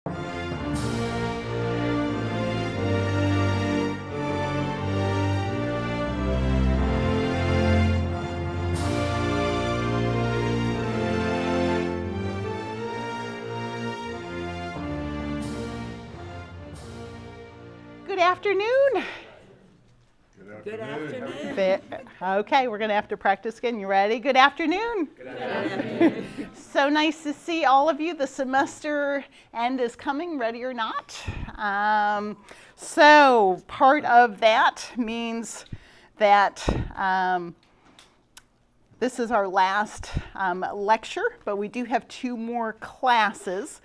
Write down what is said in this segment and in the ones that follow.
Good afternoon. Good afternoon. Okay, we're going to have to practice again. You ready? Good afternoon. Good afternoon. So nice to see all of you. The semester end is coming, ready or not. So part of that means that this is our last lecture, but we do have 2 more classes.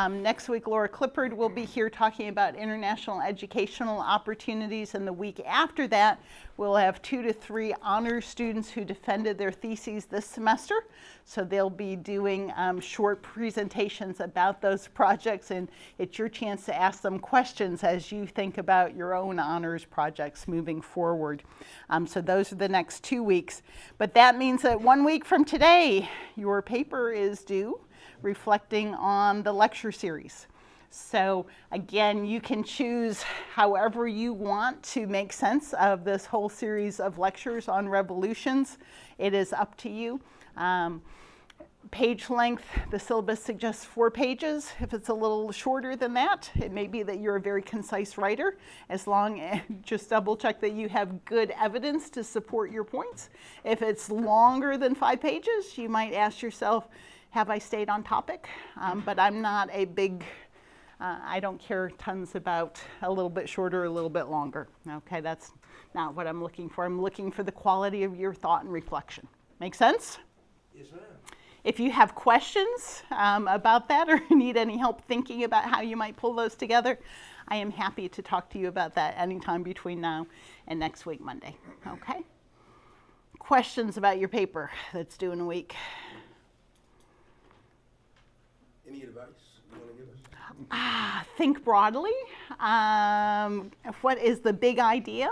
Next week, Laura Clifford will be here talking about international educational opportunities, and the week after that, we'll have 2 to 3 honors students who defended their theses this semester. So they'll be doing short presentations about those projects, and it's your chance to ask them questions as you think about your own honors projects moving forward. So those are the next 2 weeks. But that means that 1 week from today, your paper is due, reflecting on the lecture series. So again, you can choose however you want to make sense of this whole series of lectures on revolutions. It is up to you. Page length, the syllabus suggests 4 pages. If it's a little shorter than that, it may be that you're a very concise writer. As long as, just double check that you have good evidence to support your points. If it's longer than 5 pages, you might ask yourself, have I stayed on topic? But I'm not a big, I don't care tons about a little bit shorter, a little bit longer. Okay, that's not what I'm looking for. I'm looking for the quality of your thought and reflection. Make sense? Yes, ma'am. If you have questions about that or need any help thinking about how you might pull those together, I am happy to talk to you about that anytime between now and next week, Monday. Okay? Questions about your paper that's due in a week? Any advice you want to give us? Think broadly. What is the big idea?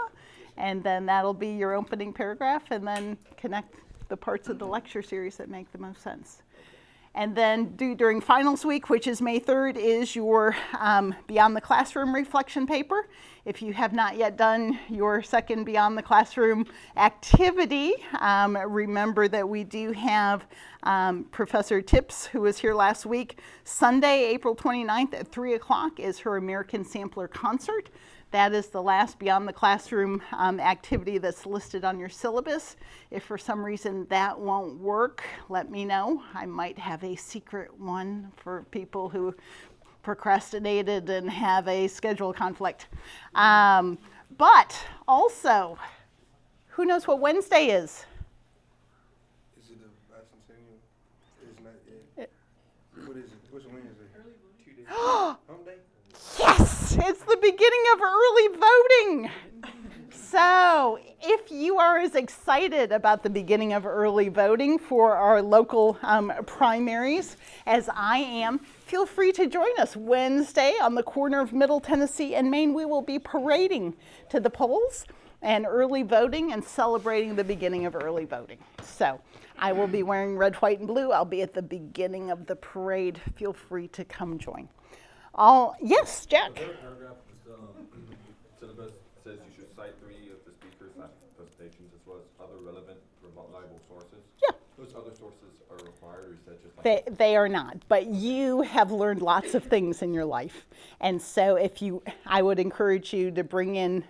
And then that'll be your opening paragraph, and then connect the parts of the lecture series that make the most sense. And then during finals week, which is May 3rd, is your Beyond the Classroom reflection paper. If you have not yet done your second Beyond the Classroom activity, remember that we do have Professor Tips, who was here last week. Sunday, April 29th at 3 o'clock is her American Sampler concert. That is the last Beyond the Classroom activity that's listed on your syllabus. If for some reason that won't work, let me know. I might have a secret one for people who procrastinated and have a schedule conflict. But also, who knows what Wednesday is? Is it a bicentennial? It's not yet. What is it? What's Wednesday? 2 days. Hump day? Yes, it's the beginning of early voting. So if you are as excited about the beginning of early voting for our local primaries as I am, feel free to join us Wednesday on the corner of Middle Tennessee and Main. We will be parading to the polls and early voting and celebrating the beginning of early voting. So I will be wearing red, white, and blue. I'll be at the beginning of the parade. Feel free to come join. Yes, Jack. The third paragraph syllabus says you should cite 3 of the speakers' presentations as well as other relevant, reliable sources. Yeah. Those other sources are required, or is that just like They are not, but you have learned lots of things in your life. And so I would encourage you to bring in,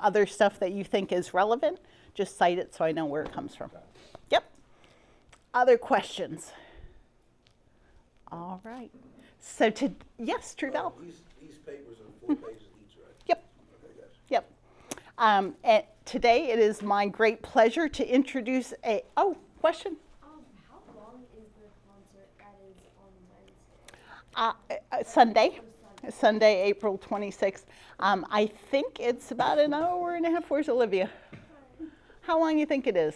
other stuff that you think is relevant. Just cite it so I know where it comes from. Yep. Other questions? All right. So yes, Trudell. These papers are 4 pages each, right? Yep. Okay, gotcha. Yep. And today it is my great pleasure to introduce question? How long is the concert that is on Wednesday? Sunday, April 26th. I think it's about an hour and a half. Where's Olivia? How long do you think it is?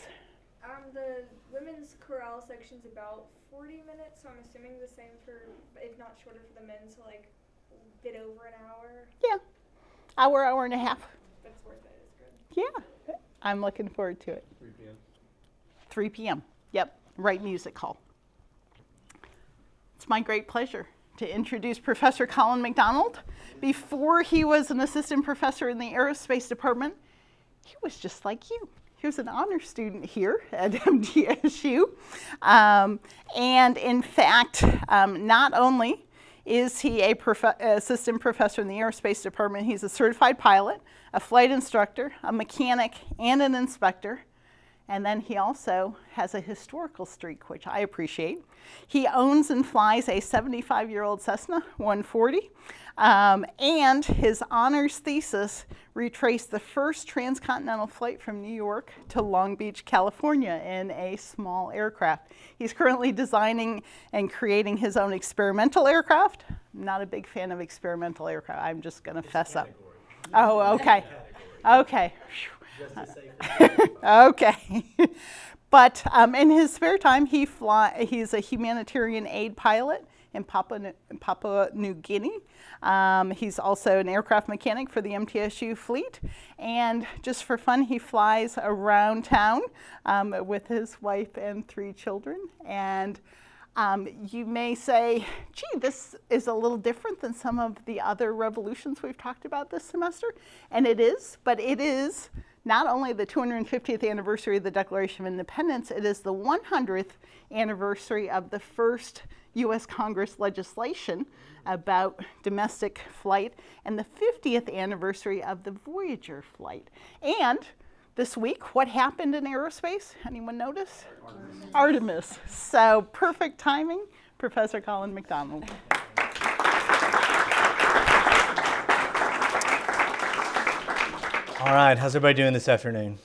The women's chorale section's about 40 minutes, so I'm assuming the same for, if not shorter for the men's, so like a bit over an hour. Yeah, hour and a half. That's worth it, it's good. Yeah, I'm looking forward to it. 3 p.m.? 3 p.m. Yep, Wright Music Hall. It's my great pleasure. to introduce Professor Collin McDonald. Before he was an assistant professor in the Aerospace department, he was just like you. He was an honor student here at MTSU. And in fact, not only is he a assistant professor in the Aerospace department, he's a certified pilot, a flight instructor, a mechanic, and an inspector. And then he also has a historical streak, which I appreciate. He owns and flies a 75-year-old Cessna 140. And his honors thesis retraced the first transcontinental flight from New York to Long Beach, California in a small aircraft. He's currently designing and creating his own experimental aircraft. I'm not a big fan of experimental aircraft. I'm just going to fess up. Oh, okay. Okay. Okay. But in his spare time, he's a humanitarian aid pilot in Papua New Guinea. He's also an aircraft mechanic for the MTSU fleet. And just for fun, he flies around town with his wife and 3 children. And you may say, gee, this is a little different than some of the other revolutions we've talked about this semester. And it is, but it is not only the 250th anniversary of the Declaration of Independence, it is the 100th anniversary of the first U.S. Congress legislation about domestic flight and the 50th anniversary of the Voyager flight. And this week, what happened in aerospace? Anyone notice? Artemis. So perfect timing, Professor Collin McDonald. All right, how's everybody doing this afternoon?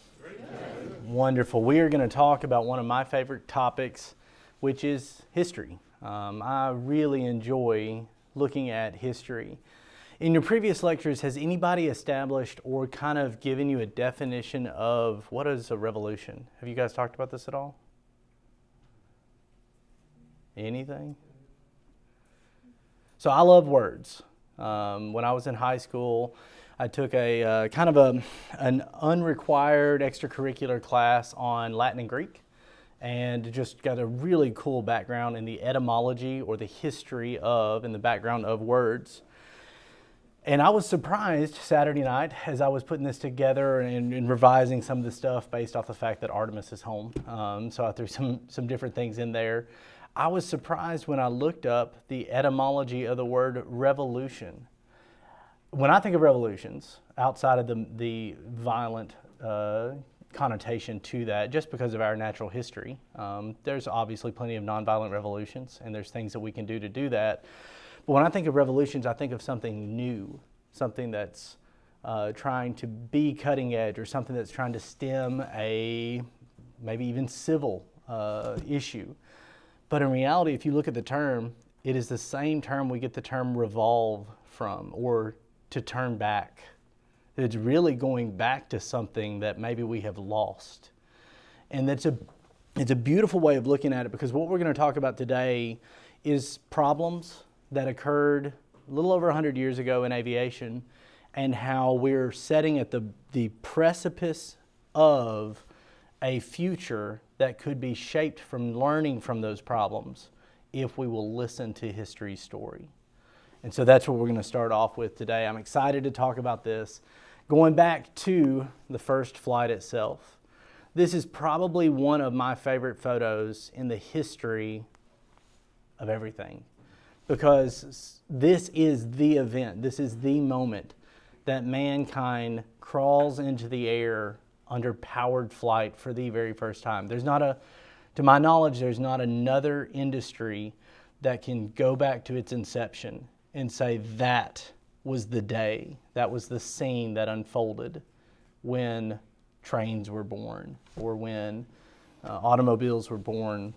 Wonderful. We are going to talk about one of my favorite topics, which is history. I really enjoy looking at history. In your previous lectures, has anybody established or kind of given you a definition of what is a revolution? Have you guys talked about this at all? Anything? So I love words. When I was in high school, I took a kind of an unrequired extracurricular class on Latin and Greek, and just got a really cool background in the etymology or the history of and the background of words. And I was surprised Saturday night as I was putting this together and revising some of the stuff based off the fact that Artemis is home. So I threw some different things in there. I was surprised when I looked up the etymology of the word revolution. When I think of revolutions, outside of the violent connotation to that, just because of our natural history, there's obviously plenty of nonviolent revolutions, and there's things that we can do to do that. But when I think of revolutions, I think of something new, something that's trying to be cutting edge, or something that's trying to stem a maybe even civil issue. But in reality, if you look at the term, it is the same term we get the term revolve from, or to turn back. It's really going back to something that maybe we have lost. And it's a beautiful way of looking at it, because what we're going to talk about today is problems that occurred a little over 100 years ago in aviation, and how we're setting at the precipice of a future that could be shaped from learning from those problems if we will listen to history's story. And so that's what we're going to start off with today. I'm excited to talk about this. Going back to the first flight itself, this is probably one of my favorite photos in the history of everything, because this is the event, this is the moment that mankind crawls into the air under powered flight for the very first time. To my knowledge, there's not another industry that can go back to its inception and say that was the day, that was the scene that unfolded when trains were born, or when automobiles were born.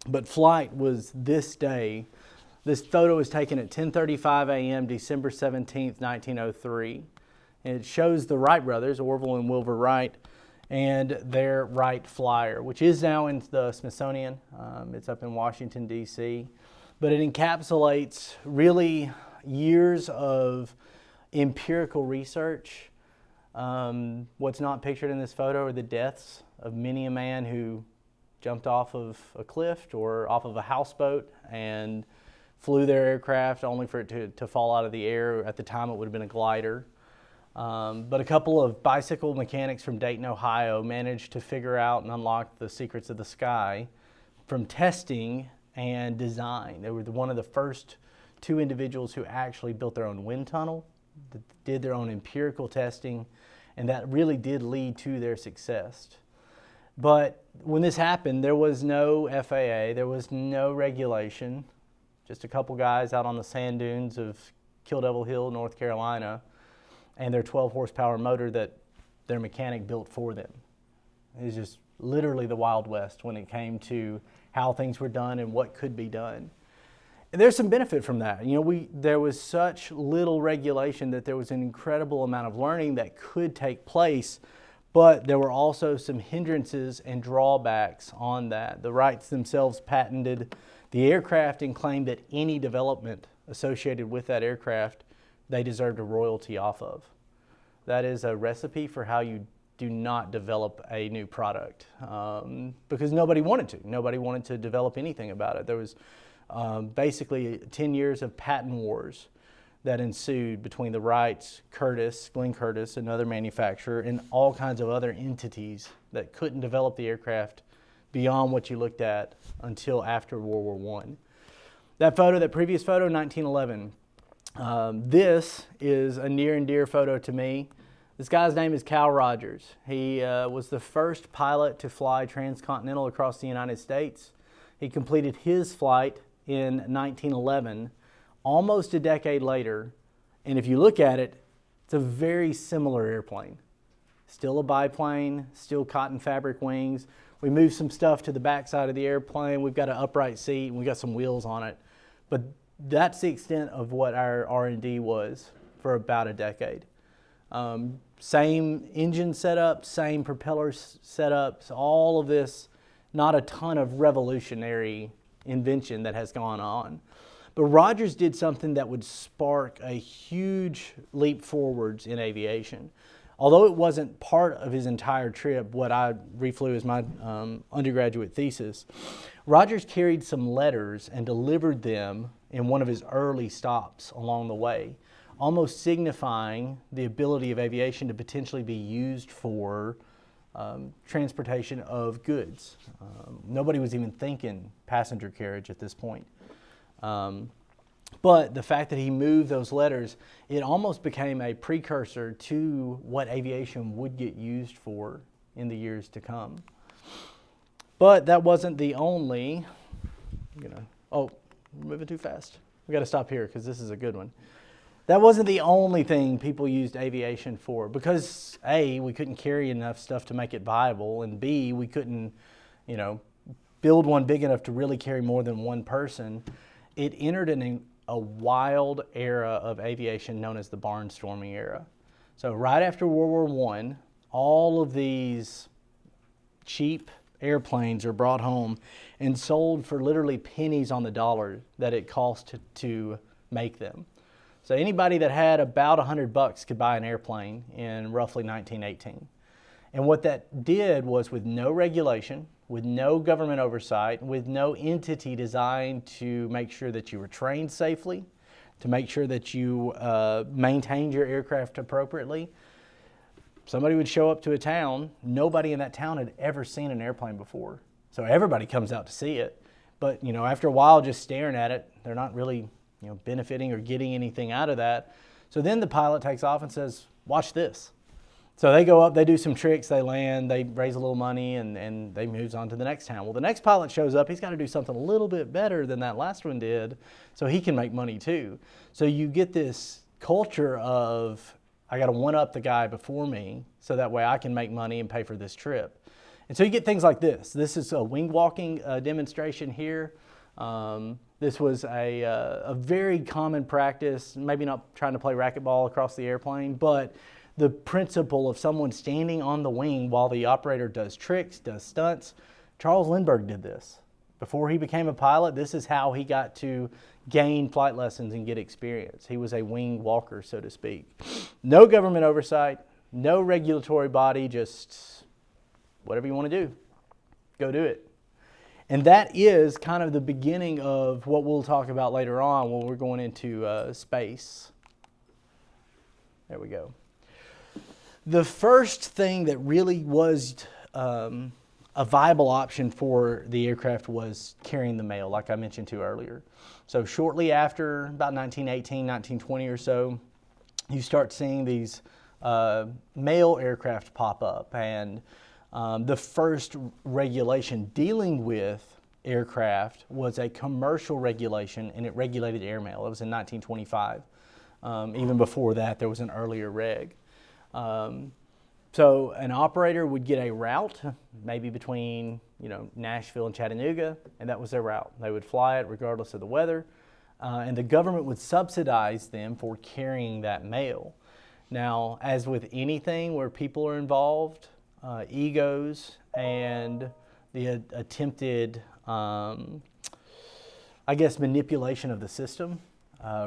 But flight was this day. This photo was taken at 10:35 a.m. December 17th, 1903. And it shows the Wright brothers, Orville and Wilbur Wright, and their Wright Flyer, which is now in the Smithsonian. It's up in Washington, D.C. But it encapsulates really years of empirical research. What's not pictured in this photo are the deaths of many a man who jumped off of a cliff or off of a houseboat and flew their aircraft only for it to fall out of the air. At the time, it would have been a glider. But a couple of bicycle mechanics from Dayton, Ohio managed to figure out and unlock the secrets of the sky from testing and design. They were one of the first two individuals who actually built their own wind tunnel, did their own empirical testing, and that really did lead to their success. But when this happened, there was no FAA, there was no regulation, just a couple guys out on the sand dunes of Kill Devil Hill, North Carolina, and their 12 horsepower motor that their mechanic built for them. It was just literally the Wild West when it came to how things were done and what could be done. And there's some benefit from that. You know, there was such little regulation that there was an incredible amount of learning that could take place, but there were also some hindrances and drawbacks on that. The Wrights themselves patented the aircraft and claimed that any development associated with that aircraft they deserved a royalty off of. That is a recipe for how you do not develop a new product, because nobody wanted to. Nobody wanted to develop anything about it. There was basically 10 years of patent wars that ensued between the Wrights, Glenn Curtiss, another manufacturer, and all kinds of other entities that couldn't develop the aircraft beyond what you looked at until after World War I. That previous photo, 1911, this is a near and dear photo to me. This guy's name is Cal Rogers. He was the first pilot to fly transcontinental across the United States. He completed his flight in 1911, almost a decade later, and if you look at it, it's a very similar airplane. Still a biplane, still cotton fabric wings. We moved some stuff to the backside of the airplane. We've got an upright seat and we've got some wheels on it. But that's the extent of what our R&D was for about a decade. Same engine setup, same propeller setups, all of this, not a ton of revolutionary invention that has gone on. But Rogers did something that would spark a huge leap forwards in aviation. Although it wasn't part of his entire trip, what I reflew as my undergraduate thesis, Rogers carried some letters and delivered them in one of his early stops along the way, almost signifying the ability of aviation to potentially be used for transportation of goods. Nobody was even thinking passenger carriage at this point. But the fact that he moved those letters, it almost became a precursor to what aviation would get used for in the years to come. But that wasn't the only, oh, we're moving too fast. We got to stop here because this is a good one. That wasn't the only thing people used aviation for, because A, we couldn't carry enough stuff to make it viable, and B, we couldn't, build one big enough to really carry more than one person. It entered a wild era of aviation known as the Barnstorming era. So right after World War I, all of these cheap airplanes are brought home and sold for literally pennies on the dollar that it cost to make them. So anybody that had about $100 could buy an airplane in roughly 1918. And what that did was, with no regulation, with no government oversight, with no entity designed to make sure that you were trained safely, to make sure that you maintained your aircraft appropriately, somebody would show up to a town. Nobody in that town had ever seen an airplane before. So everybody comes out to see it. But after a while, just staring at it, they're not really benefiting or getting anything out of that. So then the pilot takes off and says, watch this. So they go up, they do some tricks, they land, they raise a little money, and they moves on to the next town. Well, the next pilot shows up, he's got to do something a little bit better than that last one did, so he can make money too. So you get this culture of, I got to one-up the guy before me, so that way I can make money and pay for this trip. And so you get things like this. This is a wing walking demonstration here. This was a very common practice, maybe not trying to play racquetball across the airplane, but the principle of someone standing on the wing while the operator does tricks, does stunts. Charles Lindbergh did this. Before he became a pilot, this is how he got to gain flight lessons and get experience. He was a wing walker, so to speak. No government oversight, no regulatory body, just whatever you want to do, go do it. And that is kind of the beginning of what we'll talk about later on when we're going into space. There we go. The first thing that really was a viable option for the aircraft was carrying the mail, like I mentioned to earlier. So shortly after about 1918, 1920 or so, you start seeing these mail aircraft pop up, and the first regulation dealing with aircraft was a commercial regulation, and it regulated airmail. It was in 1925. Even before that, there was an earlier reg. So an operator would get a route, maybe between Nashville and Chattanooga, and that was their route. They would fly it regardless of the weather, and the government would subsidize them for carrying that mail. Now, as with anything where people are involved, egos and the attempted, manipulation of the system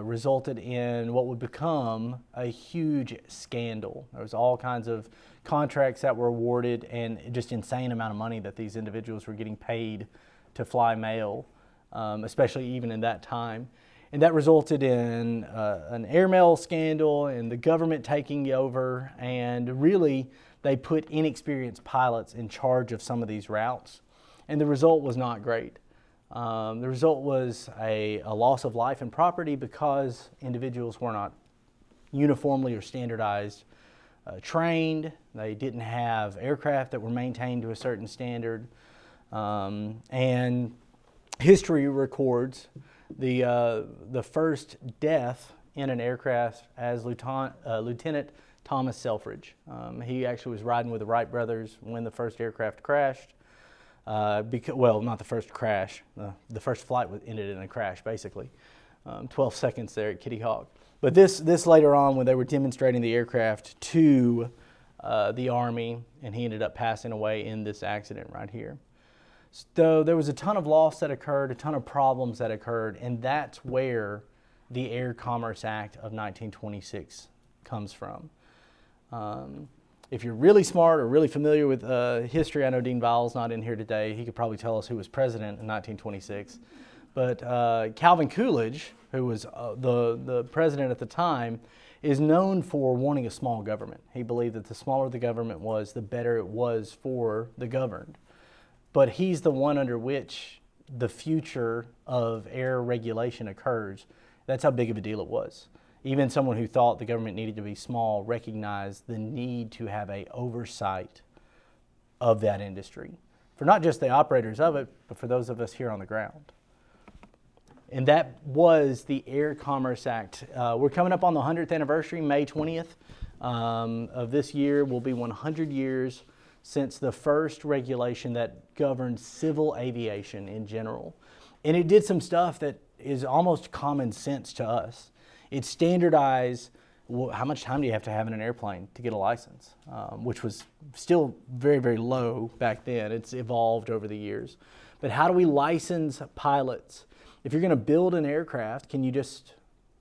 resulted in what would become a huge scandal. There was all kinds of contracts that were awarded and just insane amount of money that these individuals were getting paid to fly mail, especially even in that time. And that resulted in an airmail scandal and the government taking over, and really they put inexperienced pilots in charge of some of these routes. And the result was not great. The result was a loss of life and property because individuals were not uniformly or standardized trained. They didn't have aircraft that were maintained to a certain standard. And history records the first death in an aircraft as Lieutenant Thomas Selfridge. He actually was riding with the Wright brothers when the first aircraft crashed. Not the first crash. The first flight ended in a crash, basically. 12 seconds there at Kitty Hawk. But this later on, when they were demonstrating the aircraft to the Army, and he ended up passing away in this accident right here. So there was a ton of loss that occurred, a ton of problems that occurred, and that's where the Air Commerce Act of 1926 comes from. If you're really smart or really familiar with history, I know Dean Vile's not in here today. He could probably tell us who was president in 1926. But Calvin Coolidge, who was the president at the time, is known for wanting a small government. He believed that the smaller the government was, the better it was for the governed. But he's the one under which the future of air regulation occurs. That's how big of a deal it was. Even someone who thought the government needed to be small recognized the need to have an oversight of that industry, for not just the operators of it, but for those of us here on the ground. And that was the Air Commerce Act. We're coming up on the 100th anniversary, May 20th of this year. Will be 100 years since the first regulation that governed civil aviation in general. And it did some stuff that is almost common sense to us. It standardized how much time do you have to have in an airplane to get a license, which was still very, very low back then. It's evolved over the years. But how do we license pilots? If you're going to build an aircraft, can you just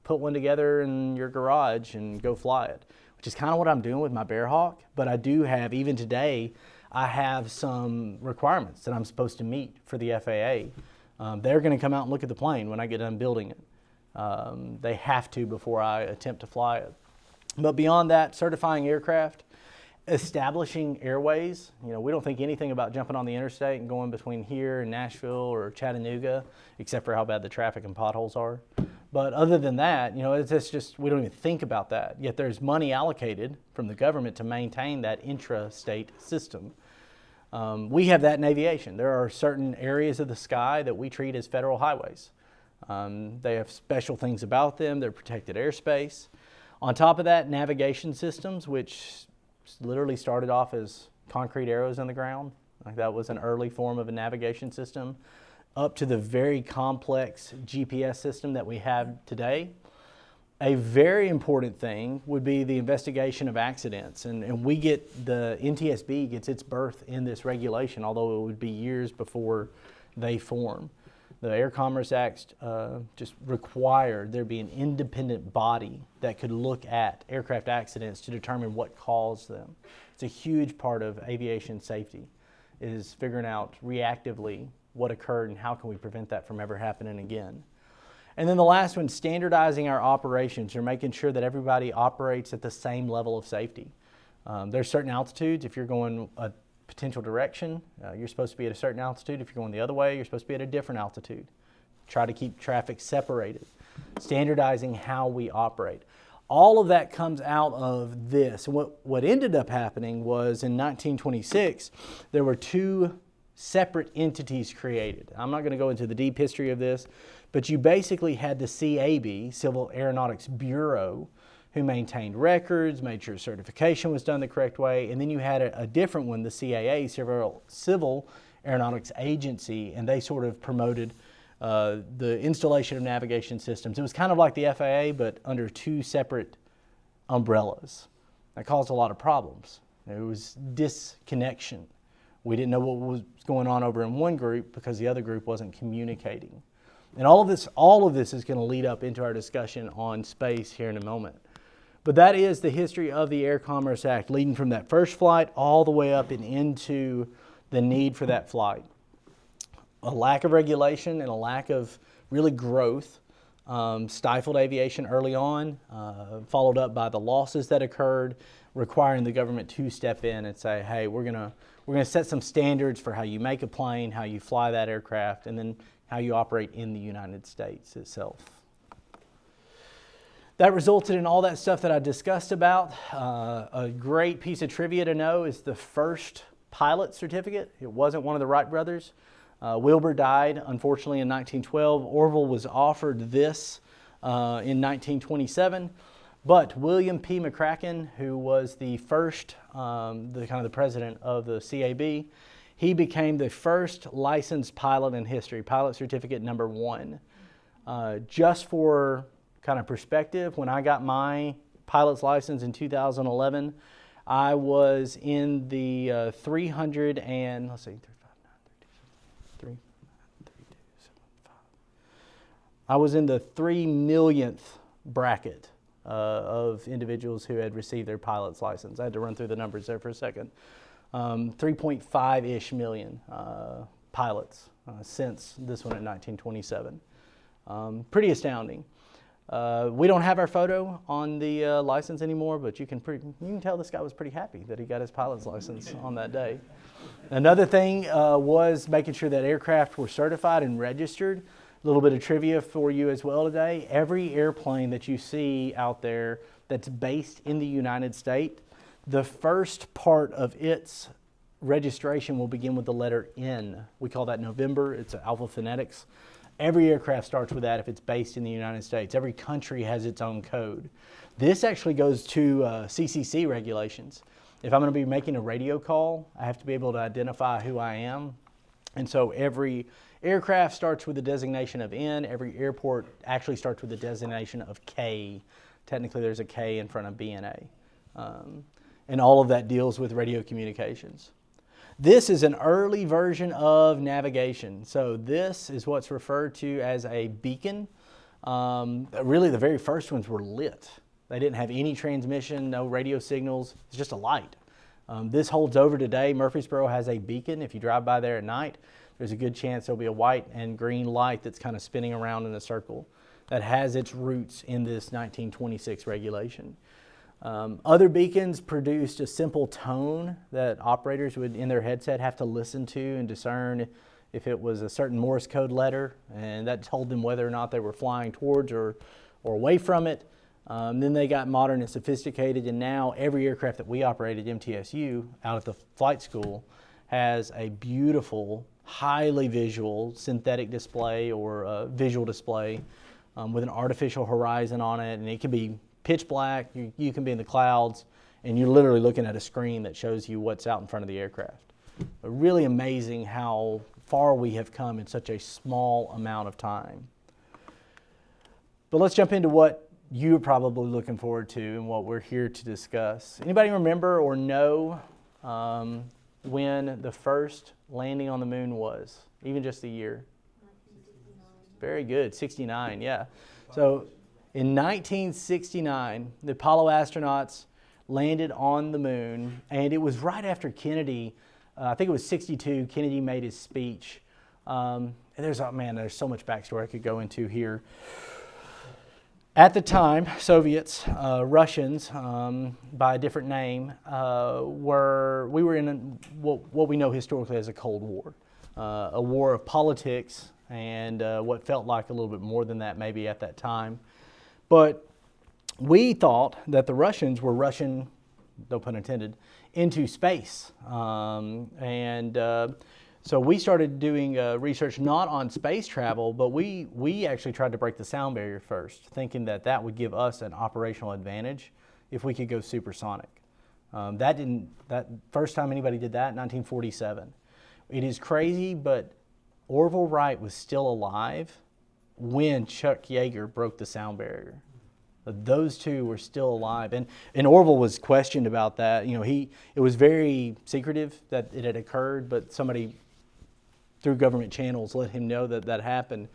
put one together in your garage and go fly it? Which is kind of what I'm doing with my Bearhawk. But I do have, even today, I have some requirements that I'm supposed to meet for the FAA. They're going to come out and look at the plane when I get done building it. They have to before I attempt to fly it. But beyond that, certifying aircraft, establishing airways. We don't think anything about jumping on the interstate and going between here and Nashville or Chattanooga, except for how bad the traffic and potholes are. But other than that, it's just, we don't even think about that. Yet there's money allocated from the government to maintain that intra-state system. We have that in aviation. There are certain areas of the sky that we treat as federal highways. They have special things about them. They're protected airspace. On top of that, navigation systems, which literally started off as concrete arrows in the ground. Like that was an early form of a navigation system, up to the very complex GPS system that we have today. A very important thing would be the investigation of accidents. And we get, the NTSB gets its birth in this regulation, although it would be years before they form. The Air Commerce Act just required there be an independent body that could look at aircraft accidents to determine what caused them. It's a huge part of aviation safety, is figuring out reactively what occurred and how can we prevent that from ever happening again. And then the last one, standardizing our operations, or making sure that everybody operates at the same level of safety. There's certain altitudes. If you're going a potential direction, you're supposed to be at a certain altitude. If you're going the other way, you're supposed to be at a different altitude. Try to keep traffic separated. Standardizing how we operate. All of that comes out of this. And what ended up happening was in 1926, there were two separate entities created. I'm not going to go into the deep history of this, but you basically had the CAB, Civil Aeronautics Bureau, who maintained records, made sure certification was done the correct way, and then you had a different one, the CAA, Civil Aeronautics Agency, and they sort of promoted the installation of navigation systems. It was kind of like the FAA, but under two separate umbrellas. That caused a lot of problems. There was disconnection. We didn't know what was going on over in one group because the other group wasn't communicating. And all of this is going to lead up into our discussion on space here in a moment. But that is the history of the Air Commerce Act, leading from that first flight all the way up and into the need for that flight. A lack of regulation and a lack of really growth stifled aviation early on, followed up by the losses that occurred, requiring the government to step in and say, hey, we're gonna set some standards for how you make a plane, how you fly that aircraft, and then how you operate in the United States itself. That resulted in all that stuff that I discussed about. A great piece of trivia to know is the first pilot certificate. It wasn't one of the Wright brothers. Wilbur died, unfortunately, in 1912. Orville was offered this in 1927. But William P. McCracken, who was the first, the president of the CAB, he became the first licensed pilot in history, pilot certificate number 1. Just for kind of perspective, when I got my pilot's license in 2011, I was in the 300 and, let's see, 3,932,75. I was in the 3 millionth bracket of individuals who had received their pilot's license. I had to run through the numbers there for a second. 3.5-ish million pilots since this one in 1927. Pretty astounding. We don't have our photo on the license anymore, but you can tell this guy was pretty happy that he got his pilot's license on that day. Another thing was making sure that aircraft were certified and registered. A little bit of trivia for you as well today. Every airplane that you see out there that's based in the United States, the first part of its registration will begin with the letter N. We call that November. It's alphaphonetics. Every aircraft starts with that if it's based in the United States. Every country has its own code. This actually goes to CCC regulations. If I'm going to be making a radio call, I have to be able to identify who I am. And so every aircraft starts with the designation of N. Every airport actually starts with the designation of K. Technically, there's a K in front of B and A. And all of that deals with radio communications. This is an early version of navigation. So this is what's referred to as a beacon. Really, the very first ones were lit. They didn't have any transmission, no radio signals. It's just a light. This holds over today. Murfreesboro has a beacon. If you drive by there at night, there's a good chance there'll be a white and green light that's kind of spinning around in a circle that has its roots in this 1926 regulation. Other beacons produced a simple tone that operators would, in their headset, have to listen to and discern if it was a certain Morse code letter, and that told them whether or not they were flying towards or away from it. Then they got modern and sophisticated, and now every aircraft that we operate at MTSU out at the flight school has a beautiful, highly visual synthetic display or visual display with an artificial horizon on it, and it can be pitch black, you can be in the clouds, and you're literally looking at a screen that shows you what's out in front of the aircraft. But really amazing how far we have come in such a small amount of time. But let's jump into what you're probably looking forward to and what we're here to discuss. Anybody remember or know when the first landing on the moon was? Even just the year? 1969. Very good, 69, yeah. So in 1969, the Apollo astronauts landed on the moon, and it was right after Kennedy, I think it was 62, Kennedy made his speech And there's so much backstory I could go into here. At the time, Soviets, Russians, by a different name, we were in what we know historically as a Cold War, a war of politics and what felt like a little bit more than that maybe at that time. But we thought that the Russians were rushing, no pun intended, into space. So we started doing research not on space travel, but we actually tried to break the sound barrier first, thinking that would give us an operational advantage if we could go supersonic. That first time anybody did that, 1947. It is crazy, but Orville Wright was still alive when Chuck Yeager broke the sound barrier. Those two were still alive, and Orville was questioned about that. It was very secretive that it had occurred, but somebody through government channels let him know that happened.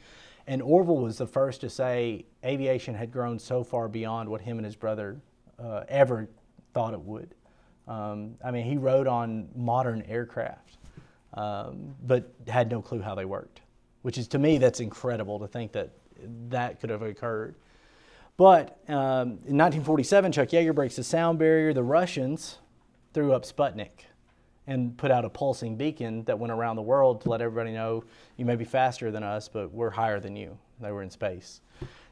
And Orville was the first to say aviation had grown so far beyond what him and his brother ever thought it would. He rode on modern aircraft, but had no clue how they worked, which is, to me, that's incredible to think that could have occurred. But in 1947, Chuck Yeager breaks the sound barrier. The Russians threw up Sputnik and put out a pulsing beacon that went around the world to let everybody know, you may be faster than us, but we're higher than you. They were in space.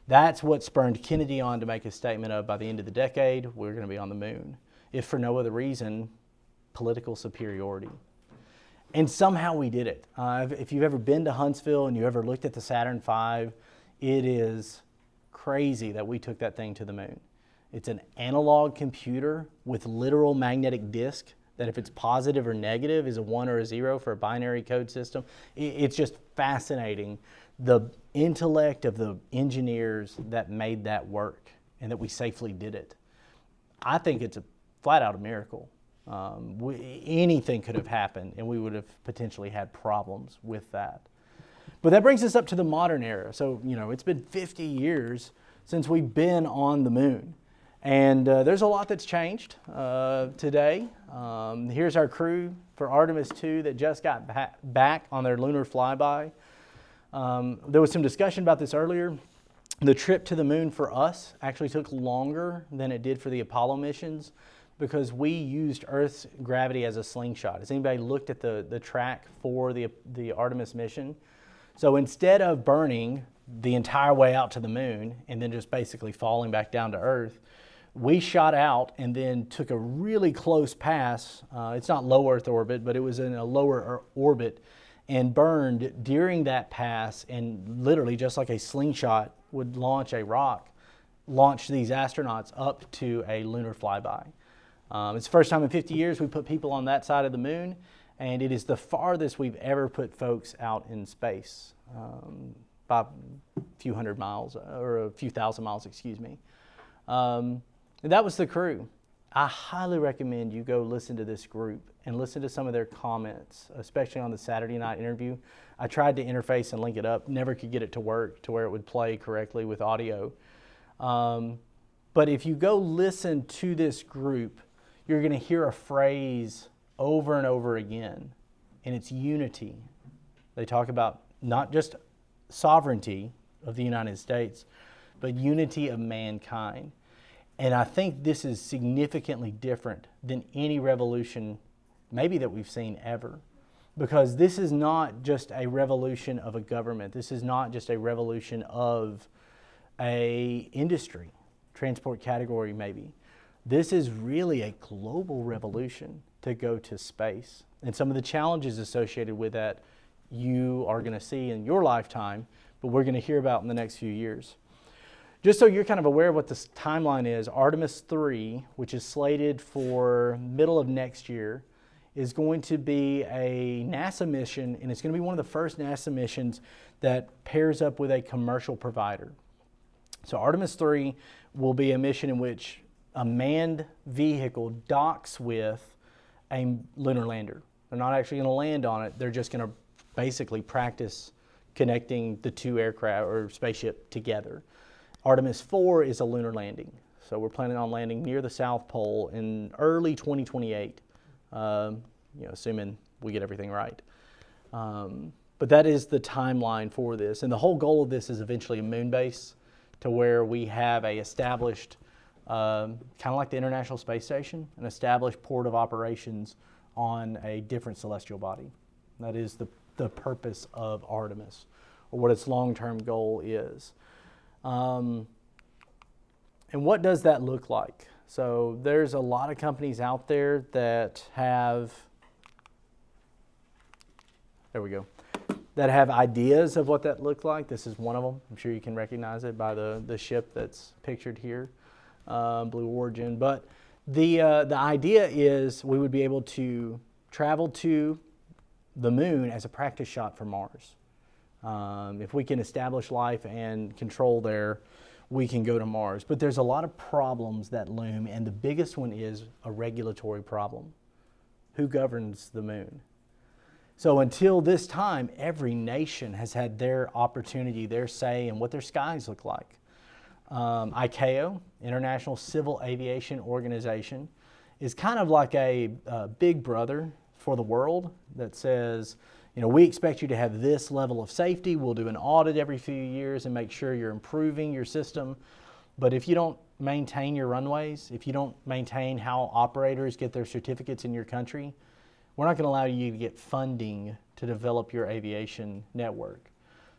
That's what spurred Kennedy on to make a statement of, by the end of the decade, we're going to be on the moon, if for no other reason, political superiority. And somehow we did it. If you've ever been to Huntsville and you ever looked at the Saturn V, it is crazy that we took that thing to the moon. It's an analog computer with literal magnetic disk that if it's positive or negative is a 1 or a 0 for a binary code system. It's just fascinating, the intellect of the engineers that made that work and that we safely did it. I think it's a flat out a miracle. Anything could have happened and we would have potentially had problems with that. But that brings us up to the modern era. So, it's been 50 years since we've been on the moon. And there's a lot that's changed today. Here's our crew for Artemis 2 that just got back on their lunar flyby. There was some discussion about this earlier. The trip to the moon for us actually took longer than it did for the Apollo missions because we used Earth's gravity as a slingshot. Has anybody looked at the track for the Artemis mission? So instead of burning the entire way out to the moon and then just basically falling back down to Earth, we shot out and then took a really close pass. It's not low Earth orbit, but it was in a lower orbit and burned during that pass, and literally just like a slingshot would launch a rock, launched these astronauts up to a lunar flyby. It's the first time in 50 years we put people on that side of the moon, and it is the farthest we've ever put folks out in space, by a few hundred miles, or a few thousand miles, excuse me. And that was the crew. I highly recommend you go listen to this group and listen to some of their comments, especially on the Saturday night interview. I tried to interface and link it up, never could get it to work to where it would play correctly with audio. But if you go listen to this group, you're going to hear a phrase over and over again, and it's unity. They talk about not just sovereignty of the United States, but unity of mankind. And I think this is significantly different than any revolution maybe that we've seen ever, because this is not just a revolution of a government. This is not just a revolution of a industry, transport category maybe. This is really a global revolution to go to space. And some of the challenges associated with that you are going to see in your lifetime, but we're going to hear about in the next few years. Just so you're kind of aware of what this timeline is, Artemis 3, which is slated for middle of next year, is going to be a NASA mission, and it's going to be one of the first NASA missions that pairs up with a commercial provider. So Artemis 3 will be a mission in which a manned vehicle docks with a lunar lander. They're not actually going to land on it. They're just going to basically practice connecting the two aircraft or spaceship together. Artemis 4 is a lunar landing. So we're planning on landing near the South Pole in early 2028, assuming we get everything right. But But that is the timeline for this. And the whole goal of this is eventually a moon base to where we have a established, kind of like the International Space Station, an established port of operations on a different celestial body. That is the purpose of Artemis, or what its long-term goal is. And what does that look like? So there's a lot of companies out there that have, there we go, that have ideas of what that looked like. This is one of them. I'm sure you can recognize it by the ship that's pictured here, Blue Origin. But the idea is we would be able to travel to the moon as a practice shot for Mars. If we can establish life and control there, we can go to Mars. But there's a lot of problems that loom, and the biggest one is a regulatory problem. Who governs the moon? So until this time, every nation has had their opportunity, their say in what their skies look like. ICAO, International Civil Aviation Organization, is kind of like a big brother for the world that says, you know, we expect you to have this level of safety. We'll do an audit every few years and make sure you're improving your system. But if you don't maintain your runways, if you don't maintain how operators get their certificates in your country, we're not going to allow you to get funding to develop your aviation network.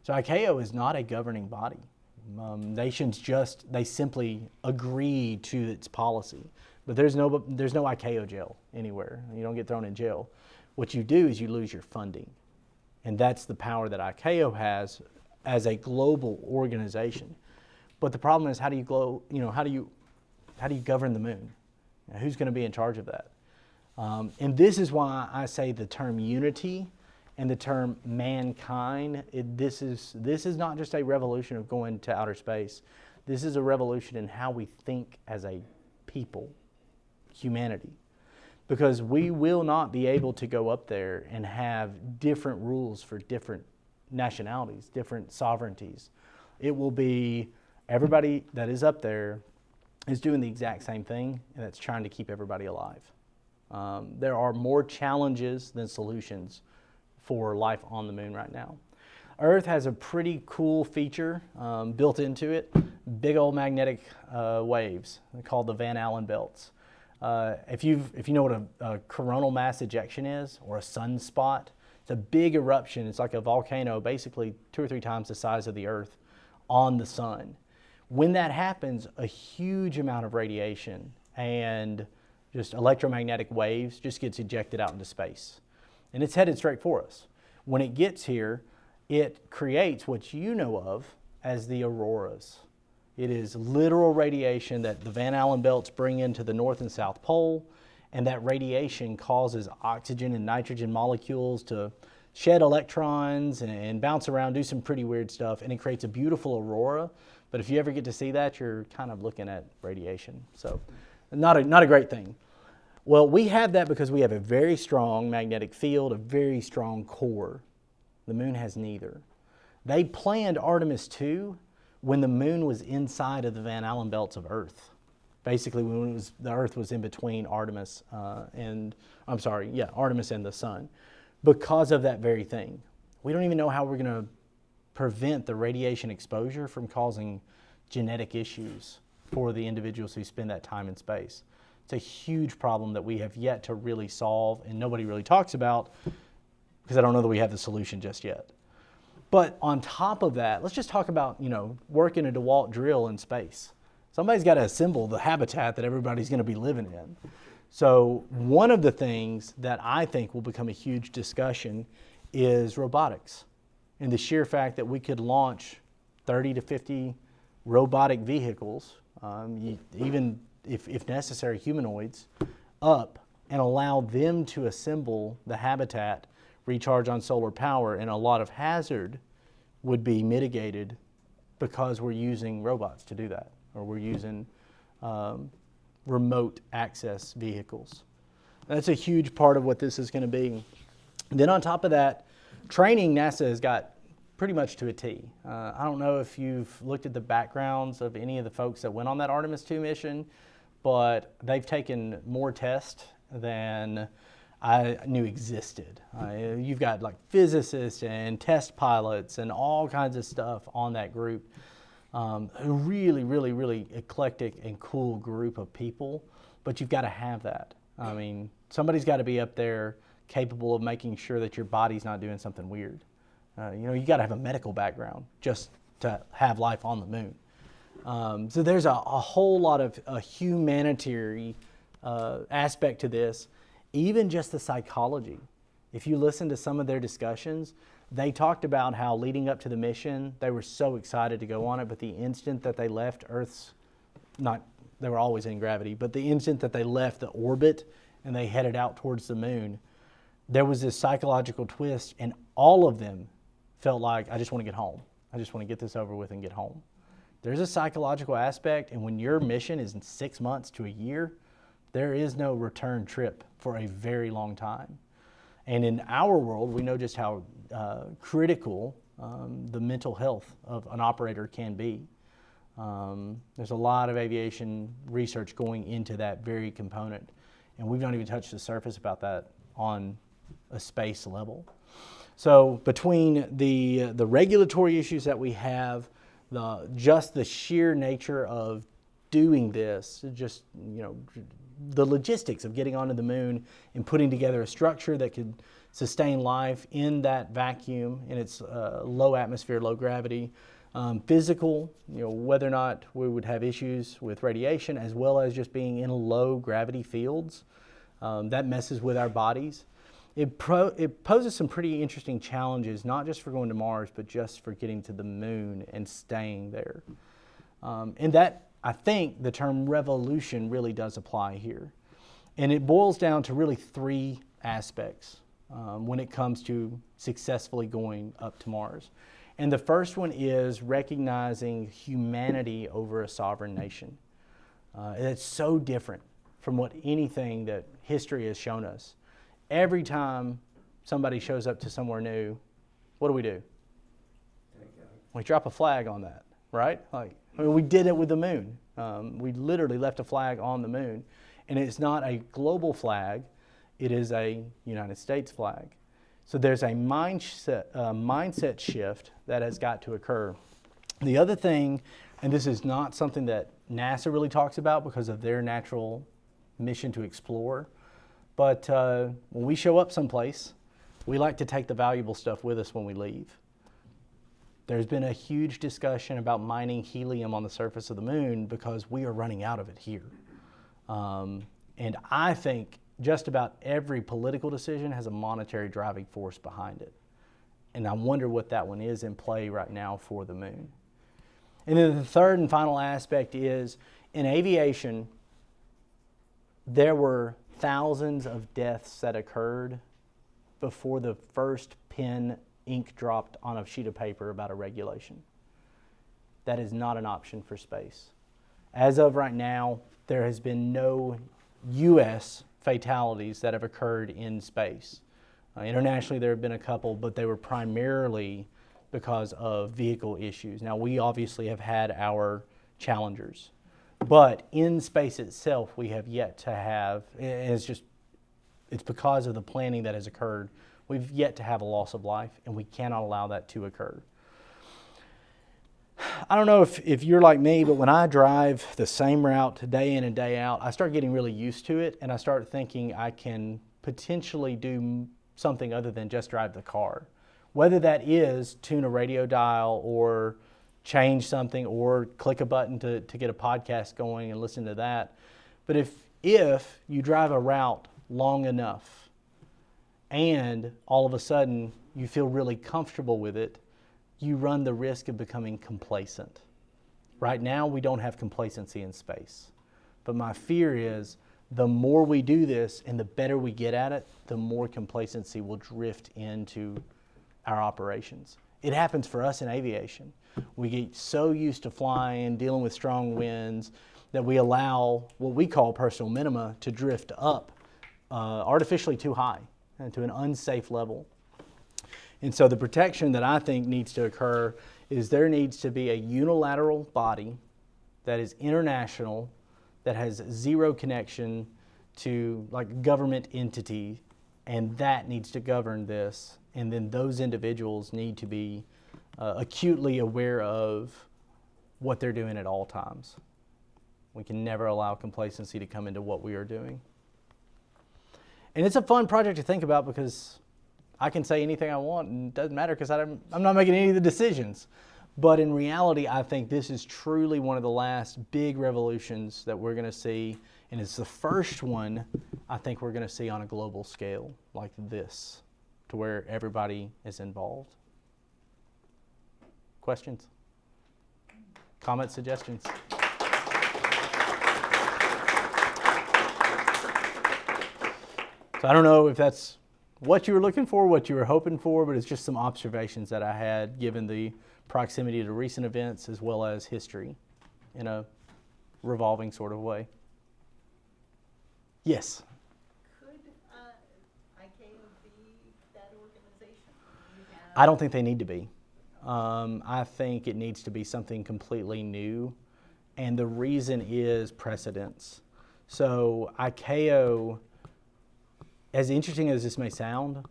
So ICAO is not a governing body. Nations they simply agree to its policy. But there's no ICAO jail anywhere. You don't get thrown in jail. What you do is you lose your funding. And that's the power that ICAO has as a global organization. But the problem is, how do you govern the moon? Now, who's going to be in charge of that? And this is why I say the term unity and the term mankind. This is not just a revolution of going to outer space. This is a revolution in how we think as a people, humanity. Because we will not be able to go up there and have different rules for different nationalities, different sovereignties. It will be everybody that is up there is doing the exact same thing, and that's trying to keep everybody alive. There are more challenges than solutions for life on the moon right now. Earth has a pretty cool feature built into it, big old magnetic waves called the Van Allen belts. If you know what a coronal mass ejection is, or a sunspot, it's a big eruption. It's like a volcano, basically 2 or 3 times the size of the Earth on the sun. When that happens, a huge amount of radiation and just electromagnetic waves just gets ejected out into space. And it's headed straight for us. When it gets here, it creates what you know of as the auroras. It is literal radiation that the Van Allen belts bring into the North and South Pole, and that radiation causes oxygen and nitrogen molecules to shed electrons and bounce around, do some pretty weird stuff, and it creates a beautiful aurora. But if you ever get to see that, you're kind of looking at radiation. So not a great thing. Well, we have that because we have a very strong magnetic field, a very strong core. The moon has neither. They planned Artemis 2 when the moon was inside of the Van Allen belts of Earth. Basically, when the Earth was in between Artemis and the sun, because of that very thing. We don't even know how we're going to prevent the radiation exposure from causing genetic issues for the individuals who spend that time in space. It's a huge problem that we have yet to really solve, and nobody really talks about, because I don't know that we have the solution just yet. But on top of that, let's just talk about, working a DeWalt drill in space. Somebody's got to assemble the habitat that everybody's going to be living in. So one of the things that I think will become a huge discussion is robotics, and the sheer fact that we could launch 30 to 50 robotic vehicles, even if necessary, humanoids, up and allow them to assemble the habitat, recharge on solar power, and a lot of hazard would be mitigated because we're using robots to do that, or we're using remote access vehicles. That's a huge part of what this is going to be. Then on top of that, training NASA has got pretty much to a T. I don't know if you've looked at the backgrounds of any of the folks that went on that Artemis 2 mission, but they've taken more tests than I knew existed. You've got like physicists and test pilots and all kinds of stuff on that group. A really, really, really eclectic and cool group of people, but you've got to have that. I mean, somebody's got to be up there capable of making sure that your body's not doing something weird. You got to have a medical background just to have life on the moon. So there's a whole lot of a humanitarian aspect to this, even just the psychology. If you listen to some of their discussions, they talked about how leading up to the mission, they were so excited to go on it, but the instant that they left Earth's, they were always in gravity, but the instant that they left the orbit and they headed out towards the moon, there was this psychological twist, and all of them felt like, I just want to get home. I just want to get this over with and get home. There's a psychological aspect, and when your mission is in 6 months to a year, there is no return trip for a very long time. And in our world, we know just how critical the mental health of an operator can be. There's a lot of aviation research going into that very component, and we've not even touched the surface about that on a space level. So between the regulatory issues that we have, just the sheer nature of doing this, just the logistics of getting onto the moon and putting together a structure that could sustain life in that vacuum, in its low atmosphere, low gravity, physical, whether or not we would have issues with radiation, as well as just being in low gravity fields, that messes with our bodies. It poses some pretty interesting challenges, not just for going to Mars, but just for getting to the moon and staying there. And that, I think, the term revolution really does apply here. And it boils down to really three aspects when it comes to successfully going up to Mars. And the first one is recognizing humanity over a sovereign nation. It's so different from what anything that history has shown us. Every time somebody shows up to somewhere new, what do? We drop a flag on that, right? We did it with the moon. We literally left a flag on the moon. And it's not a global flag, it is a United States flag. So there's a mindset shift that has got to occur. The other thing, and this is not something that NASA really talks about because of their natural mission to explore, but when we show up someplace, we like to take the valuable stuff with us when we leave. There's been a huge discussion about mining helium on the surface of the moon because we are running out of it here. And I think just about every political decision has a monetary driving force behind it. And I wonder what that one is in play right now for the moon. And then the third and final aspect is, in aviation, there were thousands of deaths that occurred before the first pen ink dropped on a sheet of paper about a regulation. That is not an option for space. As of right now, there has been no U.S. fatalities that have occurred in space. Internationally, there have been a couple, but they were primarily because of vehicle issues. Now, we obviously have had our challengers, but in space itself, we have yet to have, it's because of the planning that has occurred, we've yet to have a loss of life, and we cannot allow that to occur. I don't know if you're like me, but when I drive the same route day in and day out, I start getting really used to it, and I start thinking I can potentially do something other than just drive the car. Whether that is tune a radio dial or change something or click a button to get a podcast going and listen to that. But if you drive a route long enough and all of a sudden you feel really comfortable with it, you run the risk of becoming complacent. Right now, we don't have complacency in space. But my fear is the more we do this and the better we get at it, the more complacency will drift into our operations. It happens for us in aviation. We get so used to flying, dealing with strong winds, that we allow what we call personal minima to drift up artificially too high and to an unsafe level. And so the protection that I think needs to occur is there needs to be a unilateral body that is international, that has zero connection to like government entity, And that needs to govern this. And then those individuals need to be acutely aware of what they're doing at all times. We can never allow complacency to come into what we are doing. And it's a fun project to think about because I can say anything I want and it doesn't matter because I'm not making any of the decisions. But in reality, I think this is truly one of the last big revolutions that we're going to see. And it's the first one I think we're going to see on a global scale like this, to where everybody is involved. Questions? Comments, suggestions? So I don't know if that's what you were looking for, what you were hoping for, but it's just some observations that I had given the proximity to recent events as well as history in a revolving sort of way. Yes? Could ICAO be that organization? I don't think they need to be. I think it needs to be something completely new, and the reason is precedence. So ICAO, as interesting as this may sound,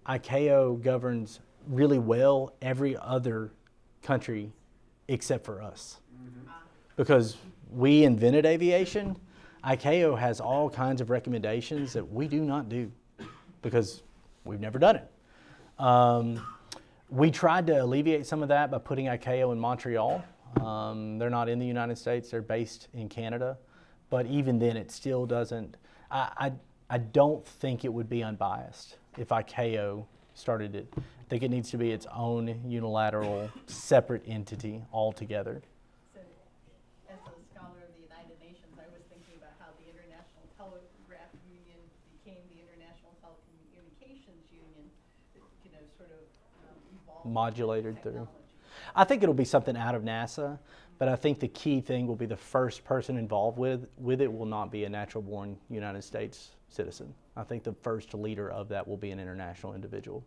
ICAO governs really well every other country except for us. Because we invented aviation, ICAO has all kinds of recommendations that we do not do because we've never done it. We tried to alleviate some of that by putting ICAO in Montreal. They're not in the United States, they're based in Canada. But even then, it still doesn't, I don't think it would be unbiased if ICAO started it. I think it needs to be its own unilateral, separate entity altogether. So, as a scholar of the United Nations, I was thinking about how the International Telegraph Union became the International Telecommunications Union, sort of evolved Modulated through. technology. I think it'll be something out of NASA, but I think the key thing will be the first person involved with it will not be a natural-born United States citizen. I think the first leader of that will be an international individual.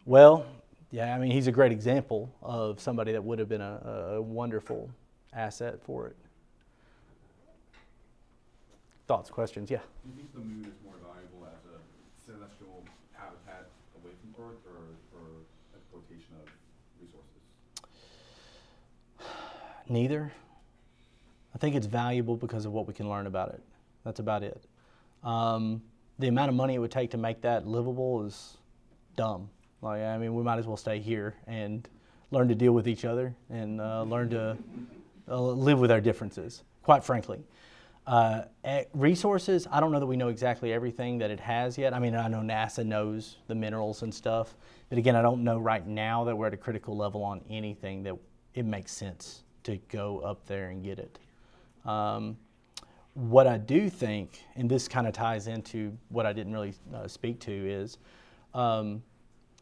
Well, yeah, I mean, he's a great example of somebody that would have been a wonderful asset for it. Thoughts, questions? Yeah. Do you think the moon is more valuable as a celestial habitat away from Earth or for exploitation of resources? Neither. I think it's valuable because of what we can learn about it. That's about it. The amount of money it would take to make that livable is dumb. Like, I mean, we might as well stay here and learn to deal with each other and learn to live with our differences, quite frankly. Resources, I don't know that we know exactly everything that it has yet. I mean, I know NASA knows the minerals and stuff, but again, I don't know right now that we're at a critical level on anything that it makes sense to go up there and get it. What I do think, and this kind of ties into what I didn't really speak to, is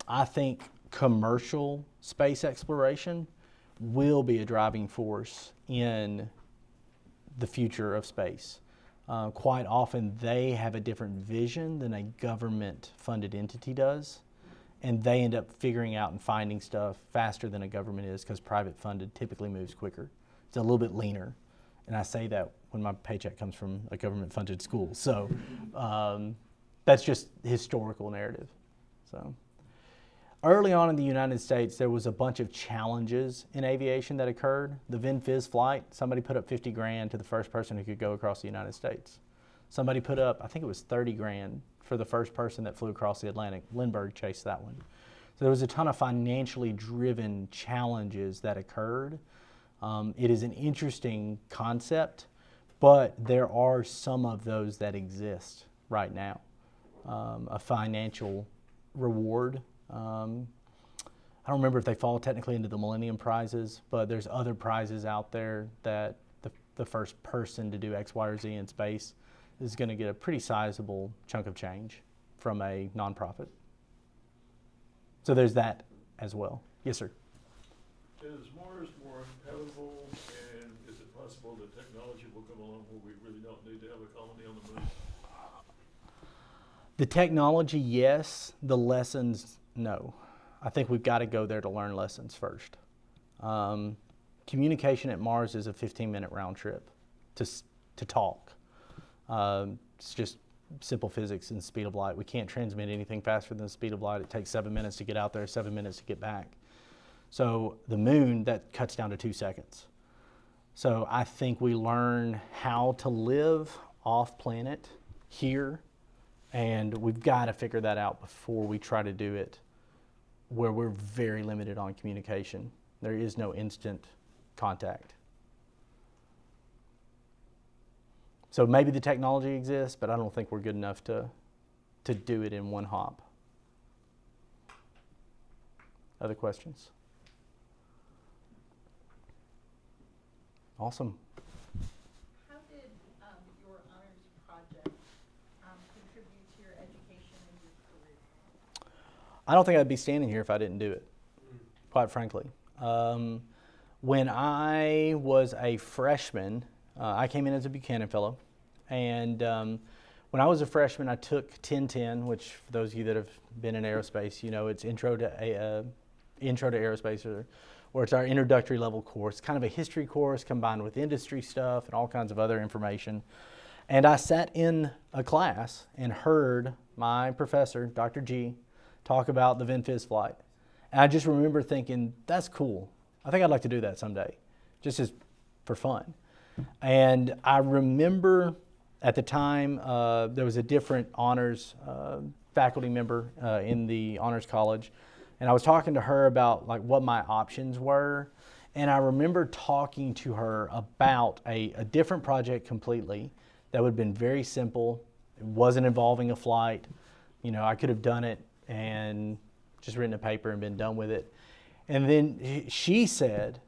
I think commercial space exploration will be a driving force in the future of space. Quite often they have a different vision than a government-funded entity does, and they end up figuring out and finding stuff faster than a government is because private-funded typically moves quicker. It's a little bit leaner, and I say that when my paycheck comes from a government-funded school. So that's just historical narrative. So. Early on in the United States, there was a bunch of challenges in aviation that occurred. The VinFizz flight, somebody put up 50 grand to the first person who could go across the United States. Somebody put up, I think it was 30 grand for the first person that flew across the Atlantic. Lindbergh chased that one. So there was a ton of financially driven challenges that occurred. It is an interesting concept, but there are some of those that exist right now. A financial reward. I don't remember if they fall technically into the Millennium Prizes, but there's other prizes out there that the first person to do X, Y, or Z in space is going to get a pretty sizable chunk of change from a nonprofit. So there's that as well. Yes, sir. Is Mars more habitable, and is it possible that technology will come along where we really don't need to have a colony on the moon? The technology, yes. The lessons, no. I think we've got to go there to learn lessons first. Communication at Mars is a 15-minute round trip to talk. It's just simple physics and speed of light. We can't transmit anything faster than the speed of light. It takes 7 minutes to get out there, 7 minutes to get back. So the moon, that cuts down to 2 seconds. So I think we learn how to live off planet here, and we've got to figure that out before we try to do it where we're very limited on communication. There is no instant contact. So maybe the technology exists, but I don't think we're good enough to do it in one hop. Other questions? Awesome. How did your honors project contribute to your education and your career? I don't think I'd be standing here if I didn't do it, quite frankly. When I was a freshman, I came in as a Buchanan Fellow, and when I was a freshman, I took 1010, which for those of you that have been in aerospace, you know it's Intro to Aerospace, or it's our introductory level course, kind of a history course combined with industry stuff and all kinds of other information. And I sat in a class and heard my professor, Dr. G, talk about the VinFizz flight. And I just remember thinking, that's cool. I think I'd like to do that someday, just as for fun. And I remember at the time there was a different honors faculty member in the honors college, and I was talking to her about like what my options were. And I remember talking to her about a different project completely that would have been very simple. It wasn't involving a flight. You know, I could have done it and just written a paper and been done with it. And then she said,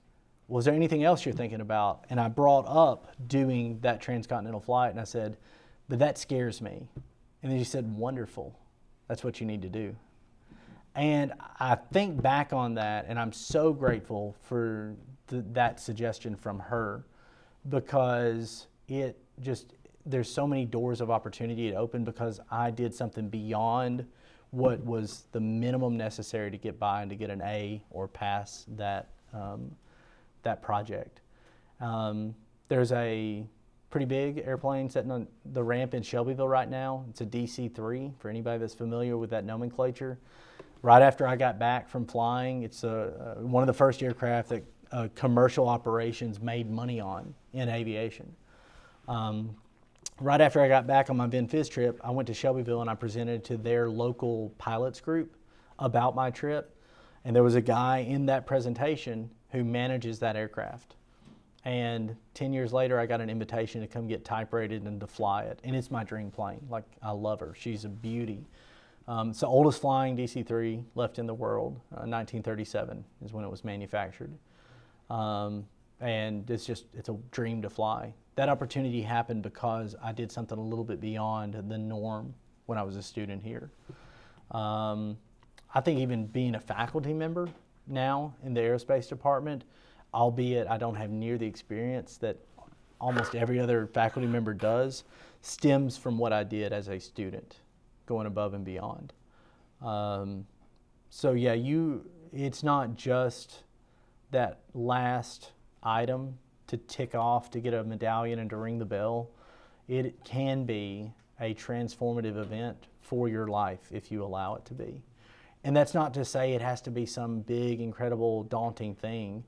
was there anything else you're thinking about? And I brought up doing that transcontinental flight, and I said, but that scares me. And then she said, wonderful. That's what you need to do. And I think back on that, and I'm so grateful for that suggestion from her, because it just, there's so many doors of opportunity it opened because I did something beyond what was the minimum necessary to get by and to get an A or pass that project. There's a pretty big airplane sitting on the ramp in Shelbyville right now. It's a DC-3, for anybody that's familiar with that nomenclature. Right after I got back from flying, it's one of the first aircraft that commercial operations made money on in aviation. Right after I got back on my VinFizz trip, I went to Shelbyville and I presented to their local pilots group about my trip. And there was a guy in that presentation who manages that aircraft. And 10 years later, I got an invitation to come get type rated and to fly it. And it's my dream plane. Like, I love her. She's a beauty. It's the oldest flying DC-3 left in the world. 1937 is when it was manufactured. And it's a dream to fly. That opportunity happened because I did something a little bit beyond the norm when I was a student here. I think even being a faculty member now in the aerospace department, albeit I don't have near the experience that almost every other faculty member does, stems from what I did as a student, going above and beyond. So yeah, it's not just that last item to tick off to get a medallion and to ring the bell. It can be a transformative event for your life if you allow it to be. And that's not to say it has to be some big, incredible, daunting thing.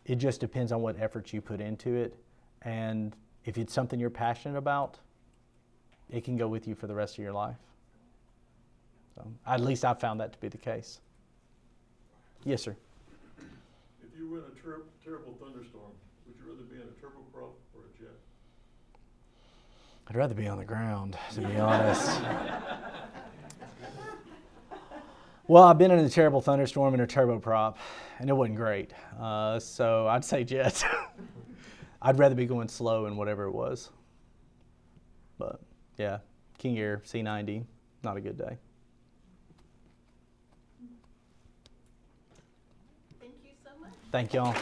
It just depends on what efforts you put into it. And if it's something you're passionate about, it can go with you for the rest of your life. So at least I've found that to be the case. Yes, sir. If you were in a terrible thunderstorm, would you rather be in a turboprop or a jet? I'd rather be on the ground, to be honest. Well, I've been in a terrible thunderstorm in a turboprop, and it wasn't great. So I'd say jet. I'd rather be going slow in whatever it was. But yeah, King Air C90, not a good day. Thank you so much. Thank y'all.